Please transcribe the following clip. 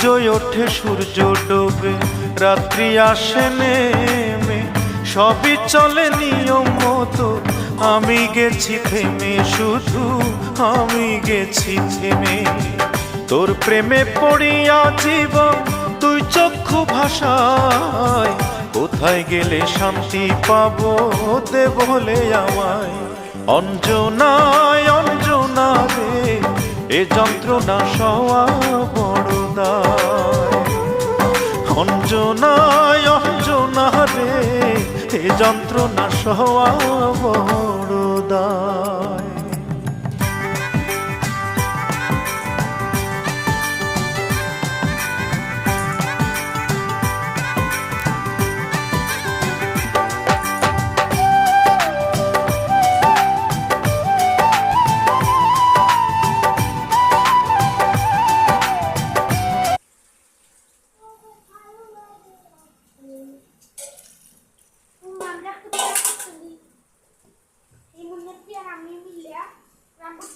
সূর্য ওঠে সূর্য ডোবে, রাত্রি আসে নেমে, সবই চলে নিয়ম মতো। আমি গেছি থেমে, শুধু আমি গেছি থেমে। তোর প্রেমে পড়িয়া জীবন তুই চক্ষু ভাষায়, কোথায় গেলে শান্তি পাবো দে বলে আমায়। অঞ্জনায় অঞ্জনা রে, এ যন্ত্রণা সওয়া বড় দায়। অঞ্জনায় অঞ্জনা রে, এ যন্ত্রণা সওয়া বড় দায়। Rambut